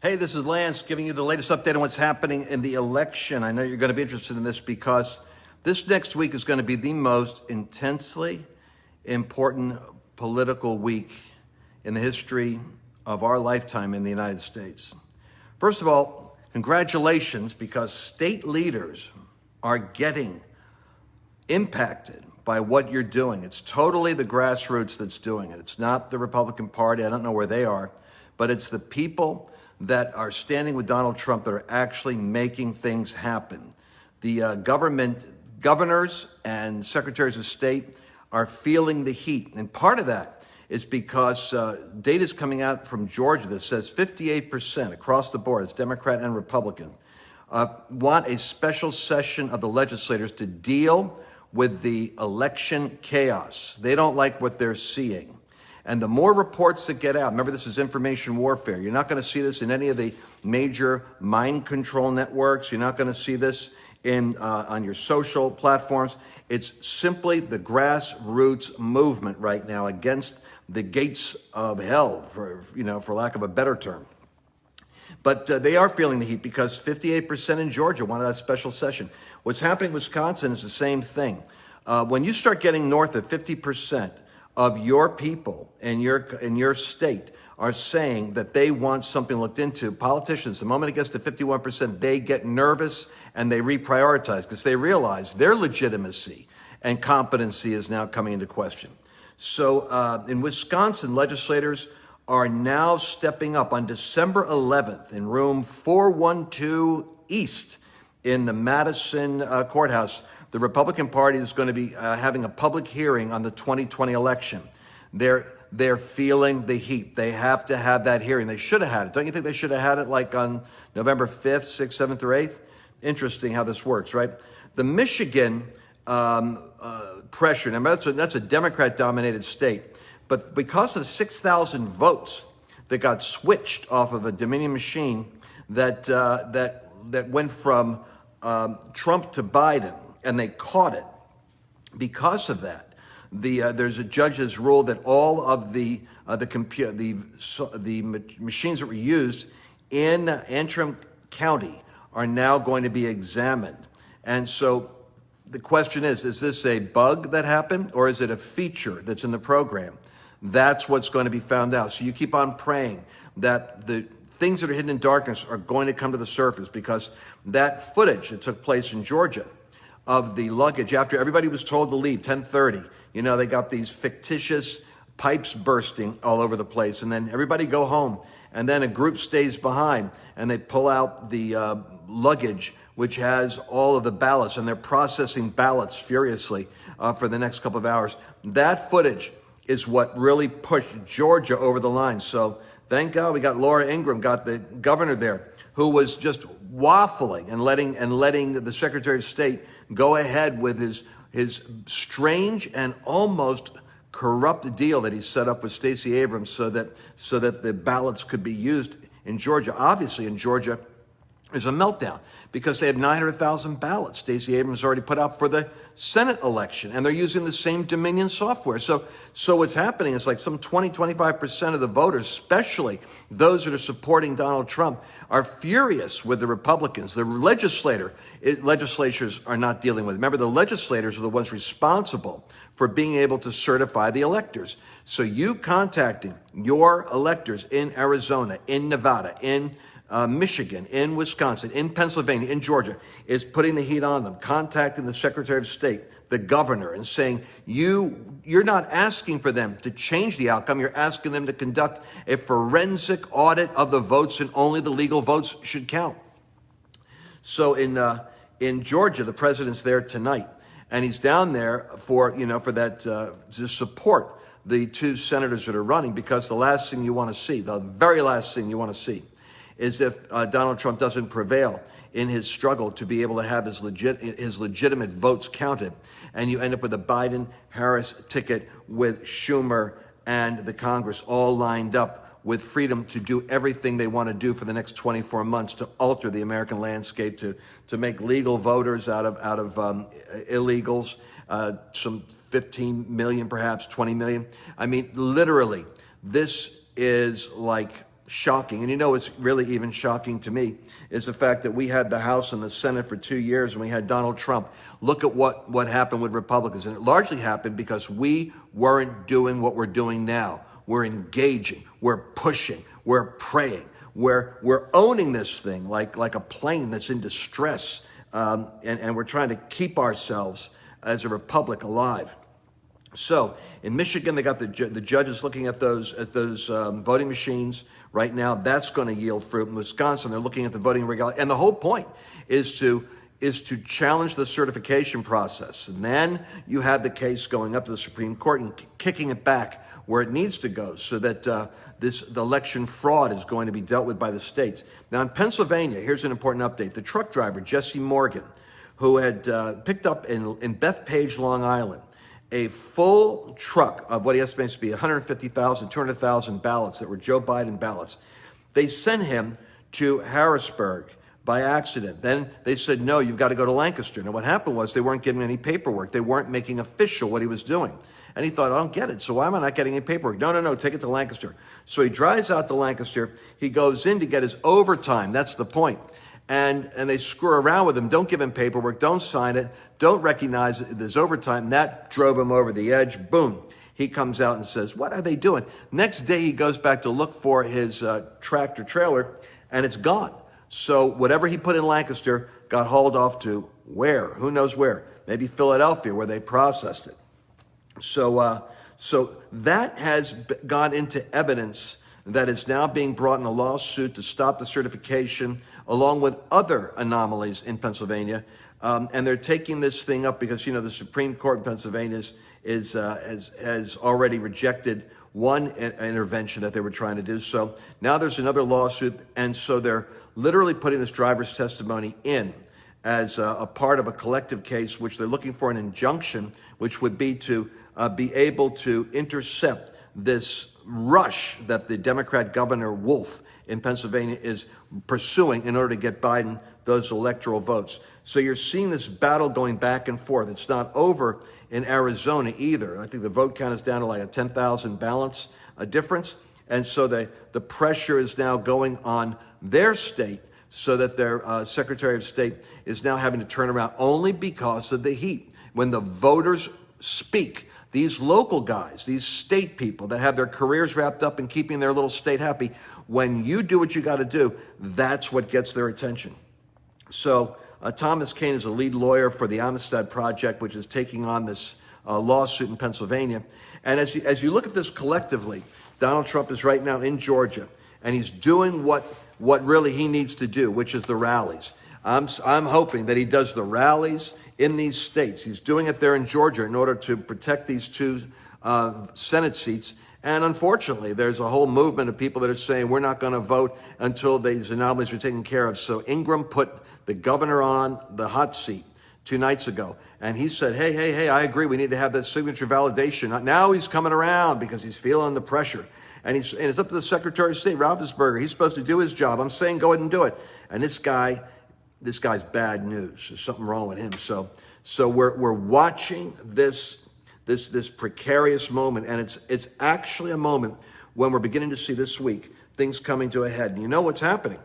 Hey, this is Lance giving you the latest update on what's happening in the election. I know you're going to be interested in this because this next week is going to be the most intensely important political week in the history of our lifetime in the United States. First of all, congratulations, because state leaders are getting impacted by what you're doing. It's totally the grassroots that's doing it. It's not the Republican Party. I don't know where they are, but it's the people that are standing with Donald Trump that are actually making things happen. The governors and secretaries of state are feeling the heat. And part of that is because data is coming out from Georgia that says 58% across the board, it's Democrat and Republican, want a special session of the legislators to deal with the election chaos. They don't like what they're seeing. And the more reports that get out, remember, this is information warfare. You're not going to see this in any of the major mind control networks. You're not going to see this on your social platforms. It's simply the grassroots movement right now against the gates of hell, for lack of a better term. But they are feeling the heat because 58% in Georgia wanted that special session. What's happening in Wisconsin is the same thing. When you start getting north of 50% of your people in your state are saying that they want something looked into, politicians, the moment it gets to 51%, they get nervous and they reprioritize because they realize their legitimacy and competency is now coming into question. So in Wisconsin, legislators are now stepping up. On December 11th in room 412 East in the Madison courthouse, the Republican Party is going to be having a public hearing on the 2020 election. They're feeling the heat. They have to have that hearing. They should have had it. Don't you think they should have had it like on November 5th, 6th, 7th, or 8th? Interesting how this works, right? The Michigan pressure, now that's a Democrat-dominated state, but because of 6,000 votes that got switched off of a Dominion machine that went from Trump to Biden, and they caught it. Because of that, there's a judge's rule that all of the machines that were used in Antrim County are now going to be examined. And so the question is this a bug that happened, or is it a feature that's in the program? That's what's going to be found out. So you keep on praying that the things that are hidden in darkness are going to come to the surface, because that footage that took place in Georgia of the luggage after everybody was told to leave, 10:30, they got these fictitious pipes bursting all over the place, and then everybody go home, and then a group stays behind, and they pull out the luggage, which has all of the ballots, and they're processing ballots furiously for the next couple of hours. That footage is what really pushed Georgia over the line. So thank God we got Laura Ingraham, got the governor there, who was just waffling and letting the Secretary of State go ahead with his strange and almost corrupt deal that he set up with Stacey Abrams so that the ballots could be used in Georgia. Obviously, in Georgia, there's a meltdown because they had 900,000 ballots Stacey Abrams already put out for the Senate election, and they're using the same Dominion software. So what's happening is like some 25% of the voters, especially those that are supporting Donald Trump, are furious with the Republicans. The legislatures are not dealing with it. Remember, the legislators are the ones responsible for being able to certify the electors. So you contacting your electors in Arizona, in Nevada, in Michigan, in Wisconsin, in Pennsylvania, in Georgia, is putting the heat on them, contacting the Secretary of State, the governor, and saying, you're not asking for them to change the outcome. You're asking them to conduct a forensic audit of the votes, and only the legal votes should count. So in Georgia, the president's there tonight, and he's down there for that to support the two senators that are running, because the last thing you want to see, the very last thing you want to see, is if Donald Trump doesn't prevail in his struggle to be able to have his legitimate votes counted, and you end up with a Biden-Harris ticket with Schumer and the Congress all lined up with freedom to do everything they want to do for the next 24 months to alter the American landscape, to make legal voters out of illegals, some 15 million, perhaps 20 million. I mean, literally, this is like shocking, and what's really even shocking to me is the fact that we had the House and the Senate for 2 years and we had Donald Trump. Look at what happened with Republicans, and it largely happened because we weren't doing what we're doing now. We're engaging, we're pushing, we're praying, we're owning this thing like a plane that's in distress, and we're trying to keep ourselves as a republic alive. So in Michigan, they got the judges looking at those voting machines right now. That's going to yield fruit. In Wisconsin, they're looking at the voting regulations, and the whole point is to challenge the certification process. And then you have the case going up to the Supreme Court and kicking it back where it needs to go, so that the election fraud is going to be dealt with by the states. Now in Pennsylvania, here's an important update. The truck driver, Jesse Morgan, who had picked up in Bethpage, Long Island, a full truck of what he estimates to be 150,000, 200,000 ballots that were Joe Biden ballots. They sent him to Harrisburg by accident. Then they said, no, you've got to go to Lancaster. Now what happened was they weren't giving any paperwork. They weren't making official what he was doing. And he thought, I don't get it. So why am I not getting any paperwork? No, take it to Lancaster. So he drives out to Lancaster. He goes in to get his overtime. That's the point. And they screw around with him. Don't give him paperwork. Don't sign it. Don't recognize it. There's overtime. That drove him over the edge. Boom. He comes out and says, what are they doing? Next day, he goes back to look for his tractor trailer, and it's gone. So whatever he put in Lancaster got hauled off to where? Who knows where? Maybe Philadelphia, where they processed it. So that has gone into evidence that is now being brought in a lawsuit to stop the certification, along with other anomalies in Pennsylvania. And they're taking this thing up because, the Supreme Court in Pennsylvania has already rejected one intervention that they were trying to do. So now there's another lawsuit. And so they're literally putting this driver's testimony in as a part of a collective case, which they're looking for an injunction, which would be to be able to intercept this rush that the Democrat Governor Wolf in Pennsylvania is pursuing in order to get Biden those electoral votes. So you're seeing this battle going back and forth. It's not over in Arizona either. I think the vote count is down to like a 10,000 balance difference. And so the pressure is now going on their state, so that their Secretary of State is now having to turn around only because of the heat. When the voters speak, these local guys, these state people that have their careers wrapped up in keeping their little state happy, when you do what you got to do, that's what gets their attention. So Thomas Kean is a lead lawyer for the Amistad Project, which is taking on this lawsuit in Pennsylvania. And as you look at this collectively, Donald Trump is right now in Georgia, and he's doing what really he needs to do, which is the rallies. I'm hoping that he does the rallies in these states. He's doing it there in Georgia in order to protect these two Senate seats. And unfortunately, there's a whole movement of people that are saying we're not going to vote until these anomalies are taken care of. So Ingram put the governor on the hot seat 2 nights ago, and he said, hey, I agree, we need to have that signature validation. Now he's coming around because he's feeling the pressure. And it's up to the Secretary of State, Raffensperger. He's supposed to do his job. I'm saying go ahead and do it. And this guy's bad news. There's something wrong with him. So we're watching this precarious moment, and it's actually a moment when we're beginning to see this week things coming to a head. And you know what's happening?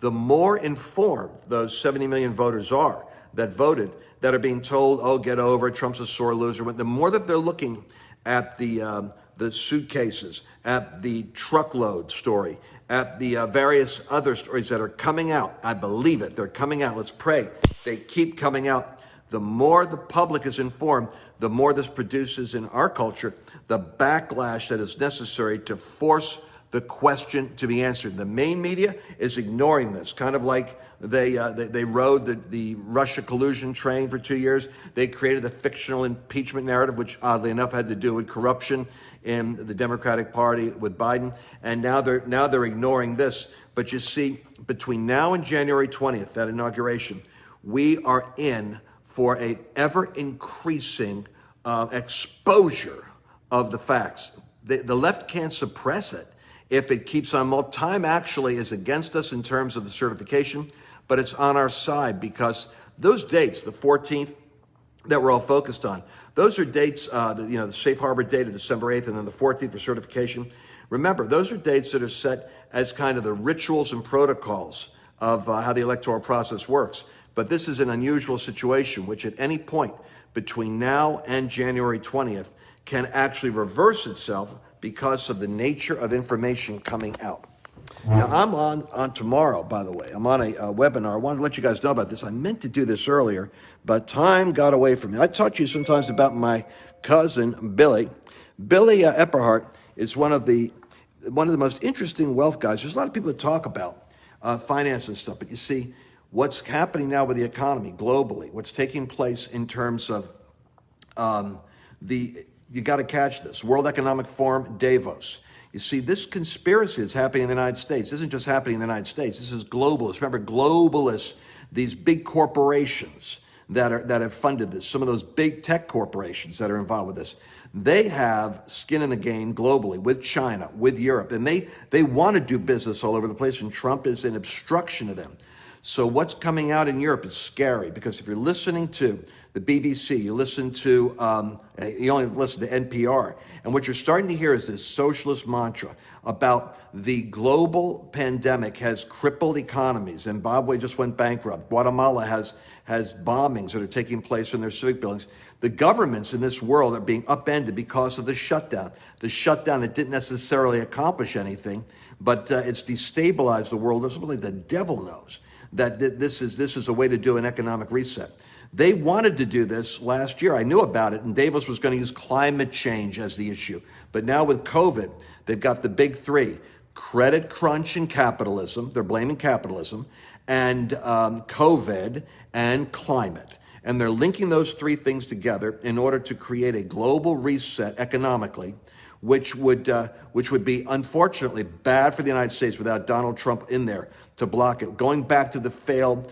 The more informed those 70 million voters are that voted, that are being told, oh, get over it, Trump's a sore loser, the more that they're looking at the suitcases, at the truckload story, at the various other stories that are coming out. I believe it. They're coming out. Let's pray. They keep coming out. The more the public is informed, the more this produces in our culture the backlash that is necessary to force the question to be answered. The main media is ignoring this, kind of like they rode the Russia collusion train for 2 years. They created a fictional impeachment narrative, which oddly enough had to do with corruption in the Democratic Party with Biden, and now they're ignoring this. But you see, between now and January 20th, that inauguration, we are in for an ever-increasing exposure of the facts. The left can't suppress it if it keeps on. Well, time actually is against us in terms of the certification, but it's on our side because those dates, the 14th, that we're all focused on, those are dates, the safe harbor date of December 8th, and then the 14th for certification. Remember, those are dates that are set as kind of the rituals and protocols of how the electoral process works. But this is an unusual situation, which at any point between now and January 20th can actually reverse itself because of the nature of information coming out. Now, I'm on tomorrow, by the way. I'm on a webinar. I wanted to let you guys know about this. I meant to do this earlier, but time got away from me. I talk to you sometimes about my cousin, Billy. Billy Epperhart is one of the most interesting wealth guys. There's a lot of people that talk about finance and stuff, but you see what's happening now with the economy globally, what's taking place in terms of you got to catch this, World Economic Forum, Davos. You see, this conspiracy that's happening in the United States isn't just happening in the United States. This is globalist. Remember, globalists, these big corporations that have funded this, some of those big tech corporations that are involved with this, they have skin in the game globally with China, with Europe, and they want to do business all over the place, and Trump is an obstruction to them. So what's coming out in Europe is scary, because if you're listening to the BBC, you listen to, you only listen to NPR, and what you're starting to hear is this socialist mantra about the global pandemic has crippled economies. Zimbabwe just went bankrupt. Guatemala has bombings that are taking place in their civic buildings. The governments in this world are being upended because of the shutdown. The shutdown that didn't necessarily accomplish anything, but it's destabilized the world. It's something the devil knows that this is a way to do an economic reset. They wanted to do this last year. I knew about it, and Davos was going to use climate change as the issue. But now with COVID, they've got the big three: credit crunch and capitalism. They're blaming capitalism, and COVID and climate. And they're linking those three things together in order to create a global reset economically, which would be unfortunately bad for the United States without Donald Trump in there to block it. Going back to the failed,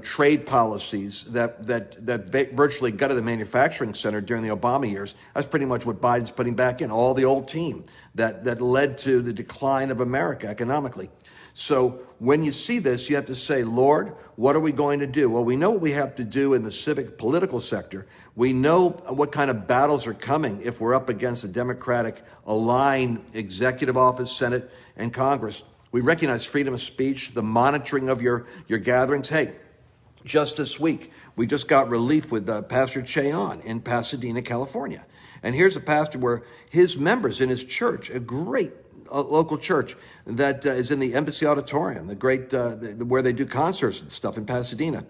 trade policies that virtually gutted the manufacturing center during the Obama years. That's pretty much what Biden's putting back in, all the old team that led to the decline of America economically. So when you see this, you have to say, Lord, what are we going to do? Well, we know what we have to do in the civic political sector. We know what kind of battles are coming if we're up against a Democratic aligned executive office, Senate, and Congress. We recognize freedom of speech, the monitoring of your gatherings. Hey, just this week, we just got relief with Pastor Choi in Pasadena, California. And here's a pastor where his members in his church, a great local church that is in the Embassy Auditorium, the great where they do concerts and stuff in Pasadena.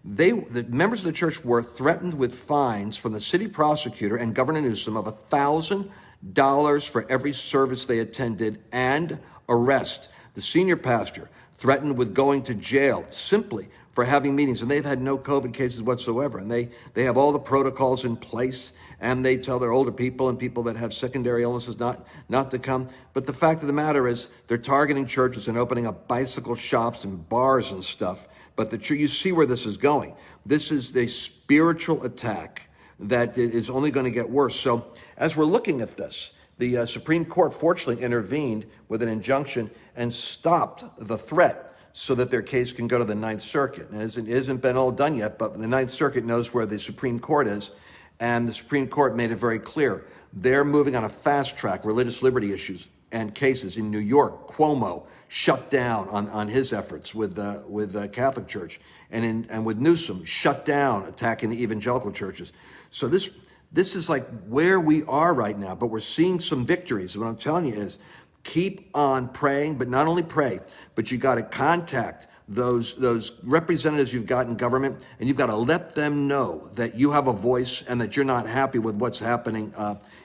The members of the church were threatened with fines from the city prosecutor and Governor Newsom of $1,000 for every service they attended, and arrest. The senior pastor threatened with going to jail simply for having meetings, and they've had no COVID cases whatsoever, and they have all the protocols in place, and they tell their older people and people that have secondary illnesses not to come. But the fact of the matter is they're targeting churches and opening up bicycle shops and bars and stuff. But you see where this is going. This is the spiritual attack that is only going to get worse. So as we're looking at this, the Supreme Court fortunately intervened with an injunction and stopped the threat so that their case can go to the Ninth Circuit. And it hasn't been all done yet, but the Ninth Circuit knows where the Supreme Court is, and the Supreme Court made it very clear. They're moving on a fast track, religious liberty issues and cases in New York. Cuomo shut down on his efforts with the Catholic Church, and with Newsom shut down attacking the evangelical churches. So this is like where we are right now, but we're seeing some victories. What I'm telling you is keep on praying, but not only pray, but you got to contact those representatives you've got in government, and you've got to let them know that you have a voice and that you're not happy with what's happening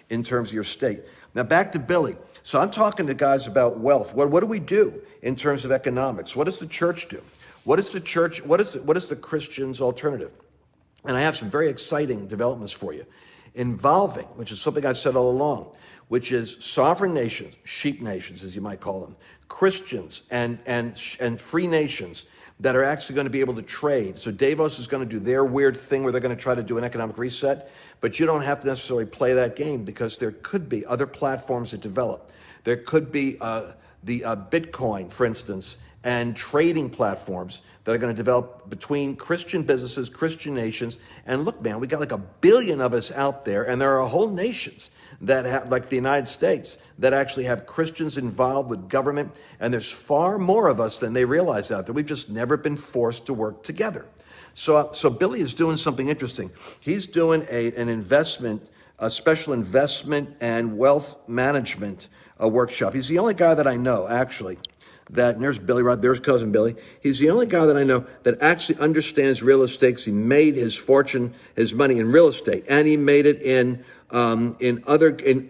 in terms of your state. Now back to Billy. So I'm talking to guys about wealth. What do we do in terms of economics? What does the church do? What is the church? What is the Christian's alternative? And I have some very exciting developments for you involving, which is something I've said all along, which is sovereign nations, sheep nations, as you might call them, Christians and free nations that are actually going to be able to trade. So Davos is going to do their weird thing where they're going to try to do an economic reset, but you don't have to necessarily play that game, because there could be other platforms that develop. There could be the Bitcoin, for instance, and trading platforms that are going to develop between Christian businesses, Christian nations. And look, man, we got like 1 billion of us out there, and there are whole nations that have, like the United States, that actually have Christians involved with government. And there's far more of us than they realize out there. We've just never been forced to work together. So Billy is doing something interesting. He's doing an investment, a special investment and wealth management workshop. He's the only guy that I know, actually, and there's Billy, right there's cousin Billy. He's the only guy that I know that actually understands real estate. He made his fortune, his money in real estate, and he made it in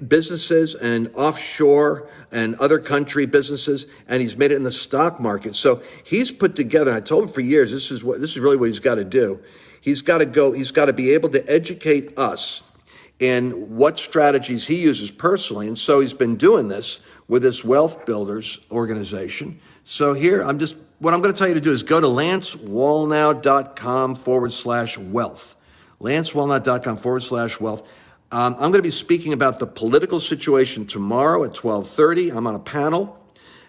businesses and offshore and other country businesses, and he's made it in the stock market. So he's put together, and I told him for years, this is really what he's got to do. He's got to be able to educate us in what strategies he uses personally. And so he's been doing this with this Wealth Builders organization. So here, what I'm going to tell you to do is go to lancewallnau.com/wealth. lancewallnau.com/wealth. I'm going to be speaking about the political situation tomorrow at 12:30. I'm on a panel.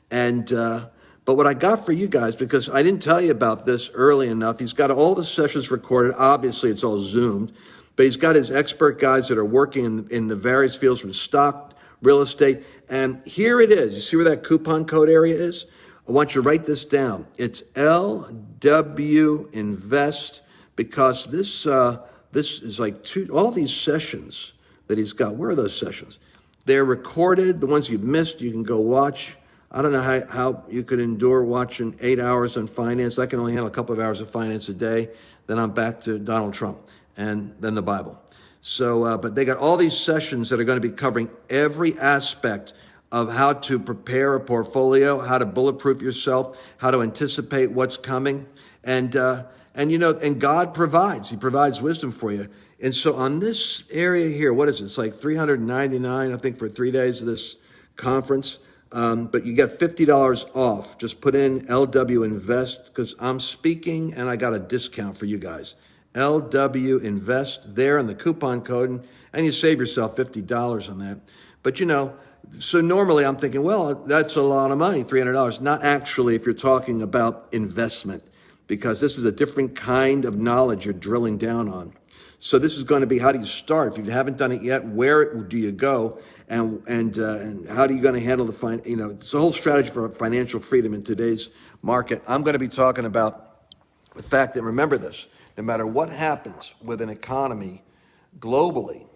But what I got for you guys, because I didn't tell you about this early enough, he's got all the sessions recorded. Obviously, it's all Zoomed. But he's got his expert guys that are working in the various fields from stock, real estate. And here it is. You see where that coupon code area is? I want you to write this down. It's LW Invest, because this is like all these sessions that he's got. Where are those sessions? They're recorded. The ones you've missed, you can go watch. I don't know how you could endure watching 8 hours on finance. I can only handle a couple of hours of finance a day. Then I'm back to Donald Trump and then the Bible. So, but they got all these sessions that are going to be covering every aspect of how to prepare a portfolio, how to bulletproof yourself, how to anticipate what's coming. And God provides. He provides wisdom for you. And so on this area here, what is it? It's like $399, I think, for 3 days of this conference. But you get $50 off. Just put in LW Invest, because I'm speaking and I got a discount for you guys. LW Invest there in the coupon code, and you save yourself $50 on that. But so normally I'm thinking, well, that's a lot of money, $300. Not actually if you're talking about investment, because this is a different kind of knowledge you're drilling down on. So this is going to be, how do you start? If you haven't done it yet, where do you go? And how are you going to handle it's a whole strategy for financial freedom in today's market. I'm going to be talking about the fact that, remember this, no matter what happens with an economy globally,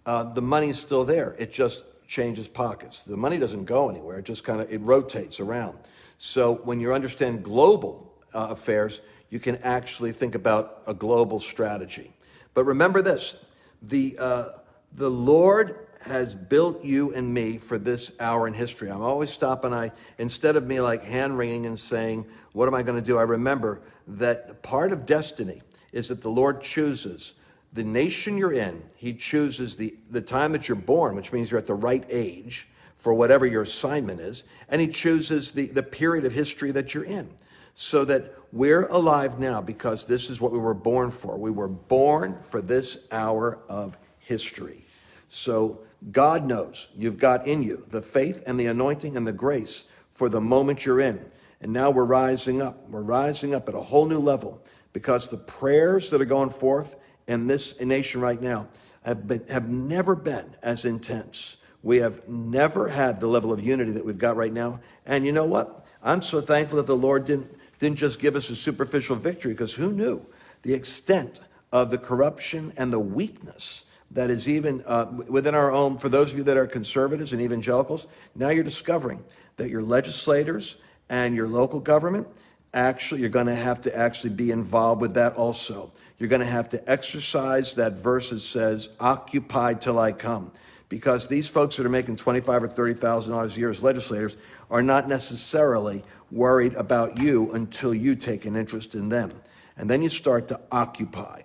the money's still there. It just changes pockets. The money doesn't go anywhere. It just it rotates around. So when you understand global affairs, you can actually think about a global strategy. But remember this, the Lord has built you and me for this hour in history. I'm always stopping, instead of me like hand wringing and saying, what am I going to do? I remember that part of destiny is that the Lord chooses the nation you're in. He chooses the time that you're born, which means you're at the right age for whatever your assignment is. And he chooses the period of history that you're in, so that we're alive now because this is what we were born for. We were born for this hour of history. So God knows you've got in you the faith and the anointing and the grace for the moment you're in. And now we're rising up. We're rising up at a whole new level, because the prayers that are going forth in this nation right now have never been as intense. We have never had the level of unity that we've got right now. And you know what? I'm so thankful that the Lord didn't just give us a superficial victory, because who knew the extent of the corruption and the weakness that is even within our own, for those of you that are conservatives and evangelicals. Now you're discovering that your legislators and your local government, actually, you're going to have to actually be involved with that also. You're going to have to exercise that verse that says, occupy till I come. Because these folks that are making $25,000 or $30,000 a year as legislators are not necessarily worried about you until you take an interest in them. And then you start to occupy.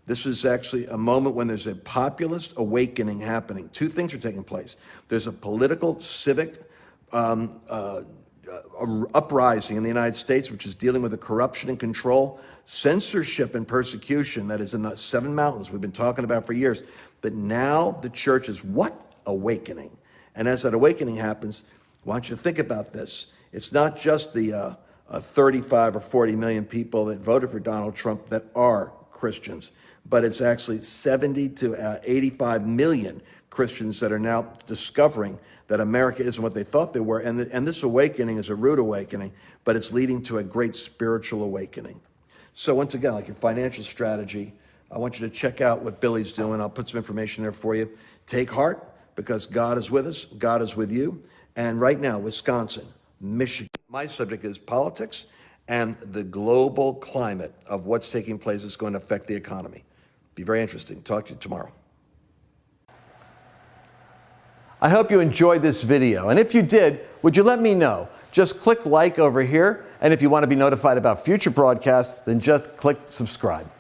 This is actually a moment when there's a populist awakening happening. Two things are taking place. There's a political, civic uprising in the United States, which is dealing with the corruption and control, censorship and persecution that is in the 7 mountains we've been talking about for years. But now the church is awakening. And as that awakening happens, I want you to think about this. It's not just the 35 or 40 million people that voted for Donald Trump that are Christians, but it's actually 70 to 85 million Christians that are now discovering that America isn't what they thought they were. And this awakening is a rude awakening, but it's leading to a great spiritual awakening. So once again, like your financial strategy, I want you to check out what Billy's doing. I'll put some information there for you. Take heart, because God is with us. God is with you. And right now, Wisconsin, Michigan. My subject is politics and the global climate of what's taking place is going to affect the economy. Be very interesting. Talk to you tomorrow. I hope you enjoyed this video. And if you did, would you let me know? Just click like over here. And if you want to be notified about future broadcasts, then just click subscribe.